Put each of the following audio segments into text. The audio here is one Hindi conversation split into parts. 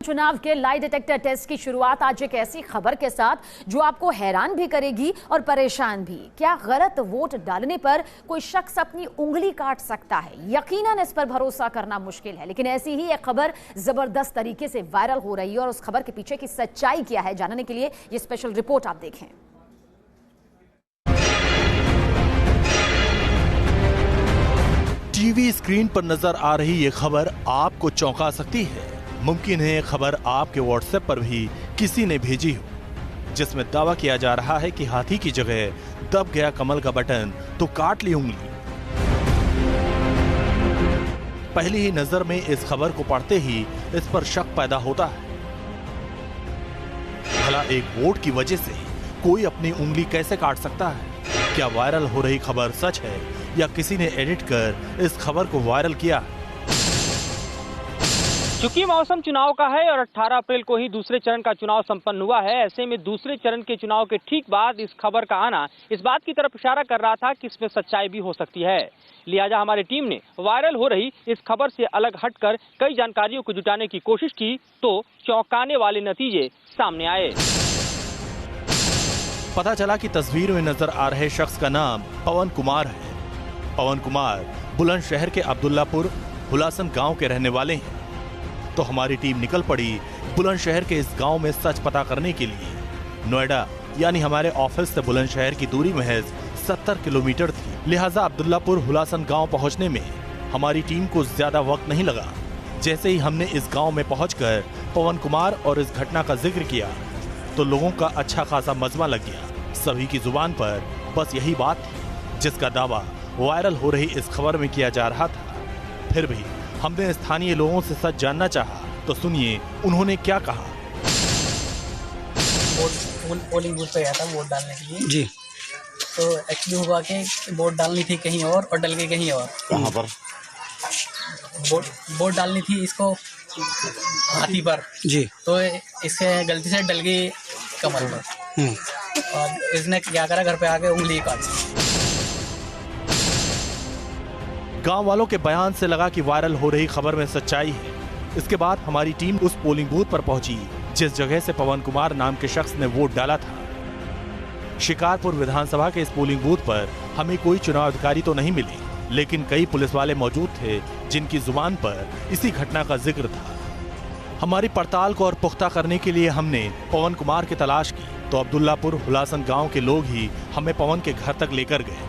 चुनाव के लाई डिटेक्टर टेस्ट की शुरुआत आज एक ऐसी खबर के साथ जो आपको हैरान भी करेगी और परेशान भी। क्या गलत वोट डालने पर कोई शख्स अपनी उंगली काट सकता है? यकीनन इस पर भरोसा करना मुश्किल है, लेकिन ऐसी ही एक खबर जबरदस्त तरीके से वायरल हो रही है और उस खबर के पीछे की सच्चाई क्या है जानने के लिए ये स्पेशल रिपोर्ट आप देखें। टीवी स्क्रीन पर नजर आ रही ये खबर आपको चौंका सकती है। मुमकिन है ये खबर आपके व्हाट्सएप पर भी किसी ने भेजी हो, जिसमें दावा किया जा रहा है कि हाथी की जगह दब गया कमल का बटन तो काट ली उंगली। पहली ही नजर में इस खबर को पढ़ते ही इस पर शक पैदा होता है। भला एक वोट की वजह से कोई अपनी उंगली कैसे काट सकता है? क्या वायरल हो रही खबर सच है या किसी ने एडिट कर इस खबर को वायरल किया? चूंकि मौसम चुनाव का है और 18 अप्रैल को ही दूसरे चरण का चुनाव संपन्न हुआ है, ऐसे में दूसरे चरण के चुनाव के ठीक बाद इस खबर का आना इस बात की तरफ इशारा कर रहा था कि इसमें सच्चाई भी हो सकती है। लिहाजा हमारी टीम ने वायरल हो रही इस खबर से अलग हटकर कई जानकारियों को जुटाने की कोशिश की तो चौंकाने वाले नतीजे सामने आए। पता चला कि तस्वीर में नजर आ रहे शख्स का नाम पवन कुमार है। पवन कुमार बुलंदशहर के अब्दुल्लापुर हुलासन गांव के रहने वाले हैं। तो हमारी टीम निकल पड़ी बुलंदशहर के इस गांव में सच पता करने के लिए। नोएडा यानी हमारे ऑफिस से बुलंदशहर की दूरी महज 70 किलोमीटर थी, लिहाजा अब्दुल्लापुर हुलासन गांव पहुंचने में हमारी टीम को ज्यादा वक्त नहीं लगा। जैसे ही हमने इस गांव में पहुंचकर पवन कुमार और इस घटना का जिक्र किया तो लोगों का अच्छा खासा मजमा लग गया। सभी की जुबान पर बस यही बात थी जिसका दावा वायरल हो रही इस खबर में किया जा रहा था। फिर भी हमने स्थानीय लोगों से सच जानना चाहा, तो सुनिए उन्होंने क्या कहा। पोलिंग बूथ पे गया था वोट डालने के लिए जी। तो एक्चुअली हुआ कि वोट डालनी थी कहीं और डल गई कहीं और। कहाँ पर? वोट डालनी थी इसको हाथी पर जी, तो इससे गलती से डल गई कमर पर और इसने क्या करा, घर पे आके उंगली काट। गांव वालों के बयान से लगा कि वायरल हो रही खबर में सच्चाई है। इसके बाद हमारी टीम उस पोलिंग बूथ पर पहुंची जिस जगह से पवन कुमार नाम के शख्स ने वोट डाला था। शिकारपुर विधानसभा के इस पोलिंग बूथ पर हमें कोई चुनाव अधिकारी तो नहीं मिले, लेकिन कई पुलिस वाले मौजूद थे जिनकी जुबान पर इसी घटना का जिक्र था। हमारी पड़ताल को और पुख्ता करने के लिए हमने पवन कुमार की तलाश की तो अब्दुल्लापुर हुलासन गांव के लोग ही हमें पवन के घर तक लेकर गए।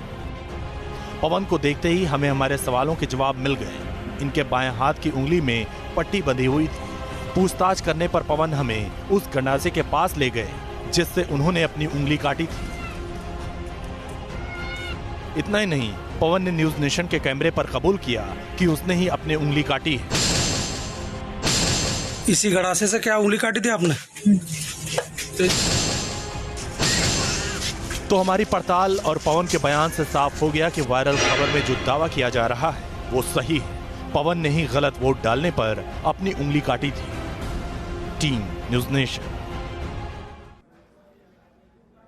पवन को देखते ही हमें हमारे सवालों के जवाब मिल गए। इनके बाएं हाथ की उंगली में पट्टी बंधी हुई थी। पूछताछ करने पर पवन हमें उस गंडासे के पास ले गए जिससे उन्होंने अपनी उंगली काटी थी। इतना ही नहीं, पवन ने न्यूज नेशन के कैमरे पर कबूल किया कि उसने ही अपनी उंगली काटी है। इसी गंडासे से क्या उंगली काटी थी आपने? तो हमारी पड़ताल और पवन के बयान से साफ हो गया कि वायरल खबर में जो दावा किया जा रहा है वो सही है। पवन ने ही गलत वोट डालने पर अपनी उंगली काटी थी। Team news nation.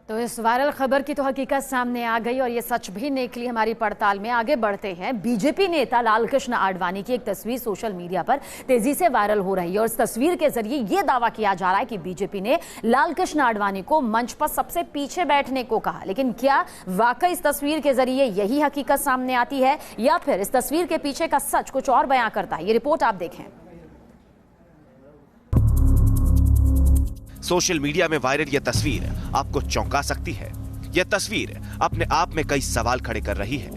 तो इस वायरल खबर की तो हकीकत सामने आ गई और ये सच भी निकली। हमारी पड़ताल में आगे बढ़ते हैं। बीजेपी नेता लालकृष्ण आडवाणी की एक तस्वीर सोशल मीडिया पर तेजी से वायरल हो रही है और इस तस्वीर के जरिए ये दावा किया जा रहा है कि बीजेपी ने लालकृष्ण आडवाणी को मंच पर सबसे पीछे बैठने को कहा। लेकिन क्या वाकई इस तस्वीर के जरिए यही हकीकत सामने आती है या फिर इस तस्वीर के पीछे का सच कुछ और बयां करता है? ये रिपोर्ट आप देखें। सोशल मीडिया में वायरल यह तस्वीर आपको चौंका सकती है। यह तस्वीर अपने आप में कई सवाल खड़े कर रही है।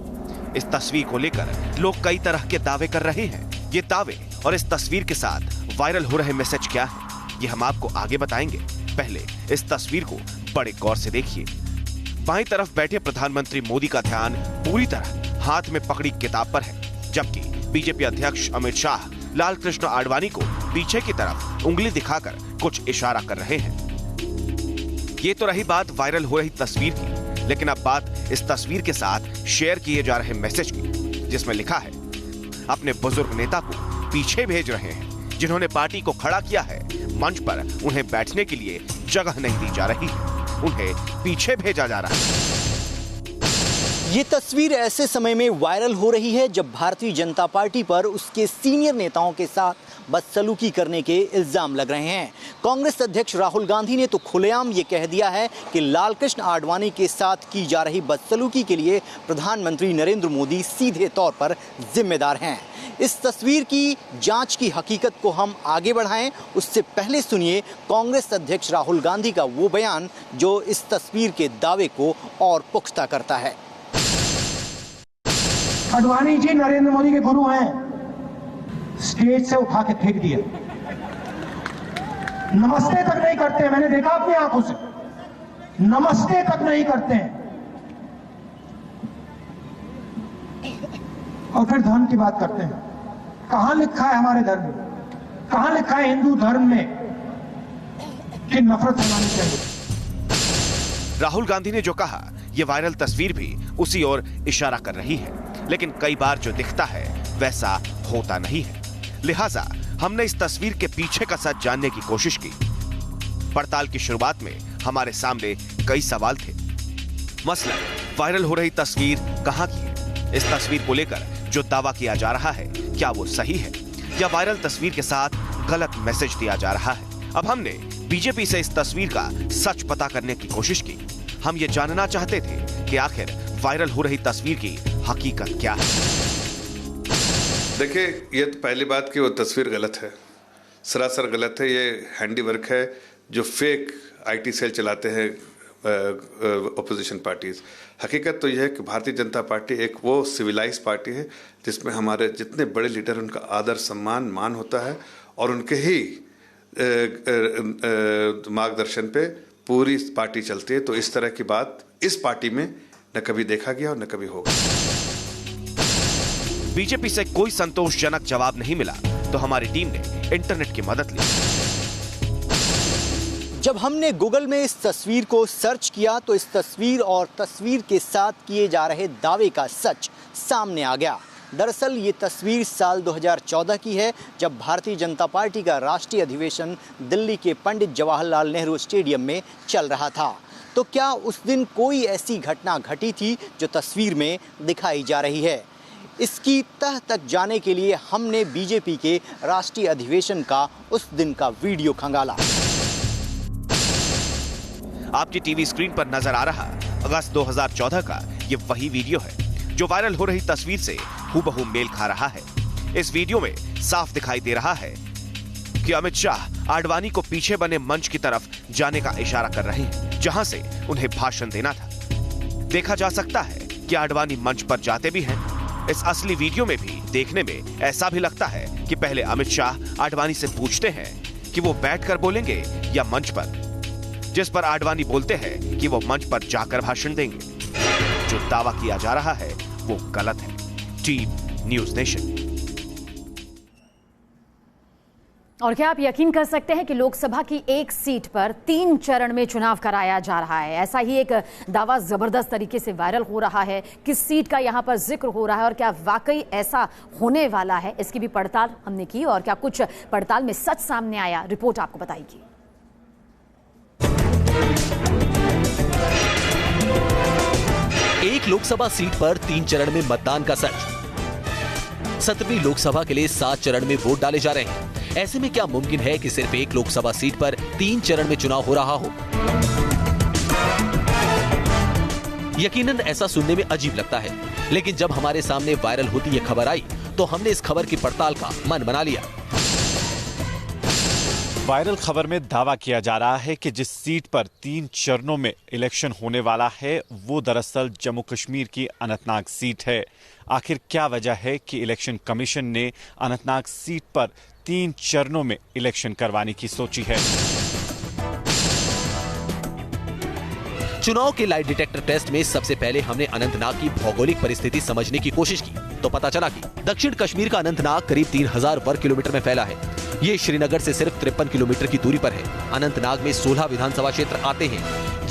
इस तस्वीर को लेकर लोग कई तरह के दावे कर रहे हैं। ये दावे और इस तस्वीर के साथ वायरल हो रहे मैसेज क्या है, ये हम आपको आगे बताएंगे। पहले इस तस्वीर को बड़े गौर से देखिए। बाईं तरफ बैठे प्रधानमंत्री मोदी का ध्यान पूरी तरह हाथ में पकड़ी किताब पर है, जबकि बीजेपी अध्यक्ष अमित शाह लालकृष्ण आडवाणी को पीछे की तरफ उंगली दिखाकर कुछ इशारा कर रहे हैं। ये तो रही बात वायरल हो रही तस्वीर की, लेकिन अब बात इस तस्वीर के साथ शेयर किए जा रहे मैसेज की, जिसमें लिखा है अपने बुजुर्ग नेता को पीछे भेज रहे हैं। जिन्होंने पार्टी को खड़ा किया है, मंच पर उन्हें बैठने के लिए जगह नहीं दी जा रही है, उन्हें पीछे भेजा जा रहा है। ये तस्वीर ऐसे समय में वायरल हो रही है जब भारतीय जनता पार्टी पर उसके सीनियर नेताओं के साथ बदसलूकी करने के इल्जाम लग रहे हैं। कांग्रेस अध्यक्ष राहुल गांधी ने तो खुलेआम ये कह दिया है कि लालकृष्ण आडवाणी के साथ की जा रही बदसलूकी के लिए प्रधानमंत्री नरेंद्र मोदी सीधे तौर पर जिम्मेदार हैं। इस तस्वीर की जांच की हकीकत को हम आगे बढ़ाएं, उससे पहले सुनिए कांग्रेस अध्यक्ष राहुल गांधी का वो बयान जो इस तस्वीर के दावे को और पुख्ता करता है। आडवाणी जी नरेंद्र मोदी के गुरु हैं, स्टेज से उठा के फेंक दिया, नमस्ते तक नहीं करते। मैंने देखा अपनी आंखों से, नमस्ते तक नहीं करते हैं। और फिर धर्म की बात करते हैं। कहां लिखा है हमारे धर्म में, कहां लिखा है हिंदू धर्म में कि नफरत फैलानी चाहिए? राहुल गांधी ने जो कहा, यह वायरल तस्वीर भी उसी ओर इशारा कर रही है, लेकिन कई बार जो दिखता है वैसा होता नहीं है। लिहाजा हमने इस तस्वीर के पीछे का सच जानने की कोशिश की। पड़ताल की शुरुआत में हमारे सामने कई सवाल थे। मसलन वायरल हो रही तस्वीर कहां की है? इस तस्वीर को लेकर जो दावा किया जा रहा है, क्या वो सही है या वायरल तस्वीर के साथ गलत मैसेज दिया जा रहा है? अब हमने बीजेपी से इस तस्वीर का सच पता करने की कोशिश की। हम ये जानना चाहते थे कि आखिर वायरल हो रही तस्वीर की हकीकत क्या है। देखिए, ये तो पहली बात कि वो तस्वीर गलत है, सरासर गलत है। ये हैंडीवर्क है जो फेक आईटी सेल चलाते हैं अपोजिशन पार्टीज। हकीकत तो यह है कि भारतीय जनता पार्टी एक वो सिविलाइज पार्टी है जिसमें हमारे जितने बड़े लीडर उनका आदर सम्मान मान होता है और उनके ही मार्गदर्शन पे पूरी पार्टी चलती है। तो इस तरह की बात इस पार्टी में न कभी देखा गया और न कभी होगा। बीजेपी से कोई संतोषजनक जवाब नहीं मिला तो हमारी टीम ने इंटरनेट की मदद ली। जब हमने गूगल में इस तस्वीर को सर्च किया तो इस तस्वीर और तस्वीर के साथ किए जा रहे दावे का सच सामने आ गया। दरअसल ये तस्वीर साल 2014 की है, जब भारतीय जनता पार्टी का राष्ट्रीय अधिवेशन दिल्ली के पंडित जवाहरलाल नेहरू स्टेडियम में चल रहा था। तो क्या उस दिन कोई ऐसी घटना घटी थी जो तस्वीर में दिखाई जा रही है? इसकी तह तक जाने के लिए हमने बीजेपी के राष्ट्रीय अधिवेशन का उस दिन का वीडियो खंगाला। आपकी टीवी स्क्रीन पर नजर आ रहा अगस्त 2014 का ये वही वीडियो है जो वायरल हो रही तस्वीर से हूबहू मेल खा रहा है। इस वीडियो में साफ दिखाई दे रहा है कि अमित शाह आडवाणी को पीछे बने मंच की तरफ जाने का इशारा कर रहे हैं, जहां से उन्हें भाषण देना था। देखा जा सकता है कि आडवाणी मंच पर जाते भी हैं। इस असली वीडियो में भी देखने में ऐसा भी लगता है कि पहले अमित शाह आडवाणी से पूछते हैं कि वो बैठकर बोलेंगे या मंच पर, जिस पर आडवाणी बोलते हैं कि वो मंच पर जाकर भाषण देंगे। जो दावा किया जा रहा है वो गलत है। Team news nation. और क्या आप यकीन कर सकते हैं कि लोकसभा की एक सीट पर 3 चरण में चुनाव कराया जा रहा है? ऐसा ही एक दावा जबरदस्त तरीके से वायरल हो रहा है। किस सीट का यहां पर जिक्र हो रहा है और क्या वाकई ऐसा होने वाला है, इसकी भी पड़ताल हमने की। और क्या कुछ पड़ताल में सच सामने आया, रिपोर्ट आपको बताएगी। एक लोकसभा सीट पर 3 चरण में मतदान का सच। 17वीं लोकसभा के लिए 7 चरण में वोट डाले जा रहे हैं। ऐसे में क्या मुमकिन है कि सिर्फ एक लोकसभा सीट पर 3 चरण में चुनाव हो रहा हो? यकीनन ऐसा सुनने में अजीब लगता है, लेकिन जब हमारे सामने वायरल होती यह खबर आई तो हमने इस खबर की पड़ताल का मन बना लिया। वायरल खबर में दावा किया जा रहा है कि जिस सीट पर 3 चरणों में इलेक्शन होने वाला है वो दरअसल जम्मू कश्मीर की अनंतनाग सीट है। आखिर क्या वजह है कि इलेक्शन कमीशन ने अनंतनाग सीट पर 3 चरणों में इलेक्शन करवाने की सोची है? चुनाव के लाई डिटेक्टर टेस्ट में सबसे पहले हमने अनंतनाग की भौगोलिक परिस्थिति समझने की कोशिश की तो पता चला कि दक्षिण कश्मीर का अनंतनाग करीब 3000 वर्ग किलोमीटर में फैला है। ये श्रीनगर से सिर्फ 53 किलोमीटर की दूरी पर है। अनंतनाग में 16 विधानसभा क्षेत्र आते हैं,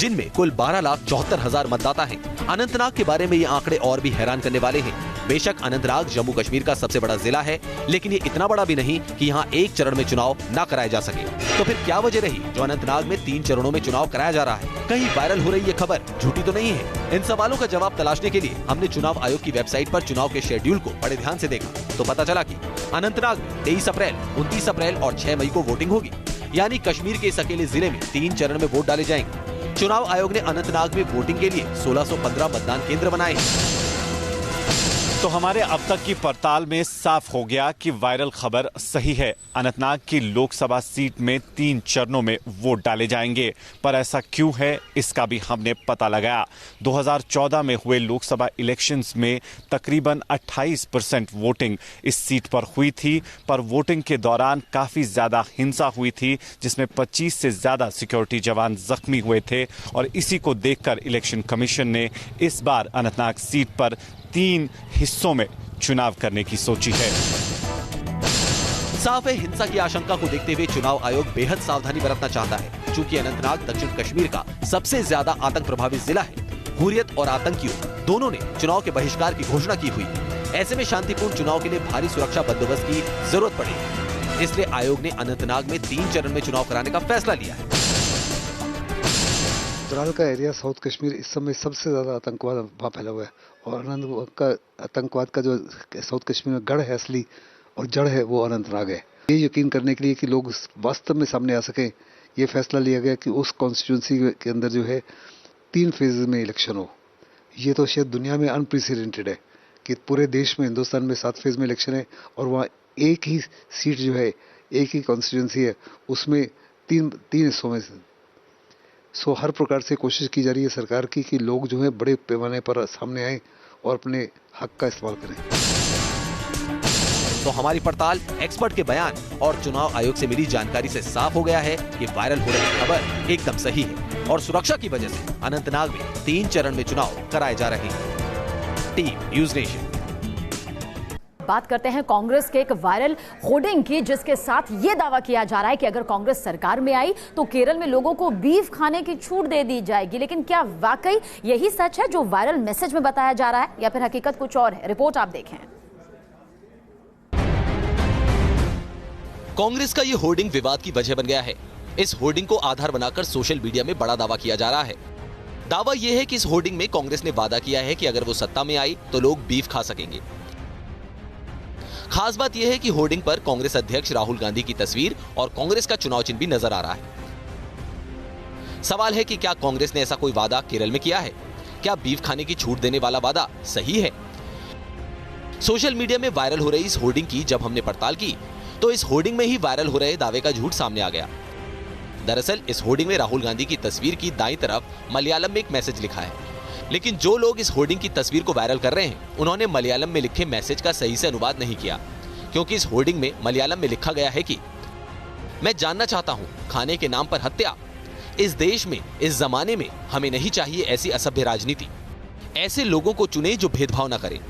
जिनमें कुल 12,74,000 मतदाता हैं। अनंतनाग के बारे में ये आंकड़े और भी हैरान करने वाले हैं। बेशक अनंतनाग जम्मू कश्मीर का सबसे बड़ा जिला है, लेकिन ये इतना बड़ा भी नहीं कि यहाँ एक चरण में चुनाव न कराए जा सके। तो फिर क्या वजह रही जो अनंतनाग में 3 चरणों में चुनाव कराया जा रहा है? कहीं वायरल हो रही ये खबर झूठी तो नहीं है? इन सवालों का जवाब तलाशने के लिए हमने चुनाव आयोग की वेबसाइट पर चुनाव के शेड्यूल को बड़े ध्यान से देखा तो पता चला कि अनंतनाग में 23 अप्रैल, 29 अप्रैल और 6 मई को वोटिंग होगी। यानी कश्मीर के इस अकेले जिले में 3 चरण में वोट डाले जाएंगे। चुनाव आयोग ने अनंतनाग में वोटिंग के लिए 1615 मतदान केंद्र बनाए हैं। तो हमारे अब तक की पड़ताल में साफ हो गया कि वायरल खबर सही है। अनंतनाग की लोकसभा सीट में 3 चरणों में वोट डाले जाएंगे, पर ऐसा क्यों है इसका भी हमने पता लगाया। 2014 में हुए लोकसभा इलेक्शंस में तकरीबन 28% वोटिंग इस सीट पर हुई थी, पर वोटिंग के दौरान काफी ज्यादा हिंसा हुई थी, जिसमें 25 से ज्यादा सिक्योरिटी जवान जख्मी हुए थे। और इसी को देखकर इलेक्शन कमीशन ने इस बार अनंतनाग सीट पर 3 हिस्सों में चुनाव करने की सोची है। साफ है, हिंसा की आशंका को देखते हुए चुनाव आयोग बेहद सावधानी बरतना चाहता है। चूंकि अनंतनाग दक्षिण कश्मीर का सबसे ज्यादा आतंक प्रभावित जिला है, हुर्रियत और आतंकियों दोनों ने चुनाव के बहिष्कार की घोषणा की हुई। ऐसे में शांतिपूर्ण चुनाव के लिए भारी सुरक्षा बंदोबस्त की जरूरत पड़ेगी। इसलिए आयोग ने अनंतनाग में 3 चरण में चुनाव कराने का फैसला लिया है। त्राल का एरिया साउथ कश्मीर इस समय सबसे ज्यादा आतंकवाद वहाँ फैला हुआ है, और अनंतनाग का आतंकवाद का जो साउथ कश्मीर में गढ़ है असली और जड़ है वो अनंतनाग है। ये यकीन करने के लिए कि लोग वास्तव में सामने आ सकें, ये फैसला लिया गया कि उस कॉन्स्टिट्यूंसी के अंदर जो है 3 फेज में इलेक्शन हो। ये तो शायद दुनिया में अनप्रेसिडेंटेड है कि पूरे देश में, हिंदुस्तान में 7 फेज में इलेक्शन है, और वहाँ एक ही सीट जो है, एक ही कॉन्स्टिट्यूंसी है, उसमें 3 हिस्सों में। सो हर प्रकार से कोशिश की जा रही है सरकार की कि लोग जो है बड़े पैमाने पर सामने आए और अपने हक का इस्तेमाल करें। तो हमारी पड़ताल, एक्सपर्ट के बयान और चुनाव आयोग से मिली जानकारी से साफ हो गया है कि वायरल हो रही खबर एकदम सही है और सुरक्षा की वजह से अनंतनाग में 3 चरण में चुनाव कराए जा रहे हैं। Team news nation. बात करते हैं कांग्रेस के एक वायरल होर्डिंग की, जिसके साथ यह दावा किया जा रहा है कि अगर कांग्रेस सरकार में आई तो केरल में लोगों को बीफ खाने की छूट दे दी जाएगी। लेकिन क्या वाकई यही सच है जो वायरल मैसेज में बताया जा रहा है, या फिर हकीकत कुछ और है? रिपोर्ट आप देखें। कांग्रेस का यह होर्डिंग विवाद की वजह बन गया है। इस होर्डिंग को आधार बनाकर सोशल मीडिया में बड़ा दावा किया जा रहा है। दावा यह है कि इस होर्डिंग में कांग्रेस ने वादा किया है कि अगर वो सत्ता में आई तो लोग बीफ खा सकेंगे। खास बात यह है कि होर्डिंग पर कांग्रेस अध्यक्ष राहुल गांधी की तस्वीर और कांग्रेस का चुनाव चिन्ह भी नजर आ रहा है। सवाल है कि क्या कांग्रेस ने ऐसा कोई वादा केरल में किया है? क्या बीफ खाने की छूट देने वाला वादा सही है? सोशल मीडिया में वायरल हो रही इस होर्डिंग की जब हमने पड़ताल की तो इस होर्डिंग में ही वायरल हो रहे दावे का झूठ सामने आ गया। दरअसल इस होर्डिंग में राहुल गांधी की तस्वीर की दाईं तरफ मलयालम में एक मैसेज लिखा है, लेकिन जो लोग इस होर्डिंग की तस्वीर को वायरल कर रहे हैं उन्होंने मलयालम में लिखे मैसेज का सही से अनुवाद नहीं किया, क्योंकि इस होर्डिंग में मलयालम में लिखा गया है कि मैं जानना चाहता हूं, खाने के नाम पर हत्या। इस देश में, इस जमाने में हमें नहीं चाहिए ऐसी असभ्य राजनीति। ऐसे लोगों को चुने जो भेदभाव न करें।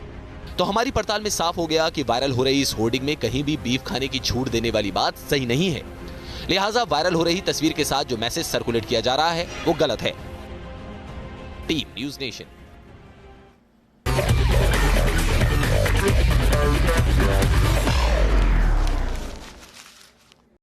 तो हमारी पड़ताल में साफ हो गया कि वायरल हो रही इस होर्डिंग में कहीं भी बीफ खाने की छूट देने वाली बात सही नहीं है। लिहाजा वायरल हो रही तस्वीर के साथ जो मैसेज सर्कुलेट किया जा रहा है वो गलत है। Team news nation.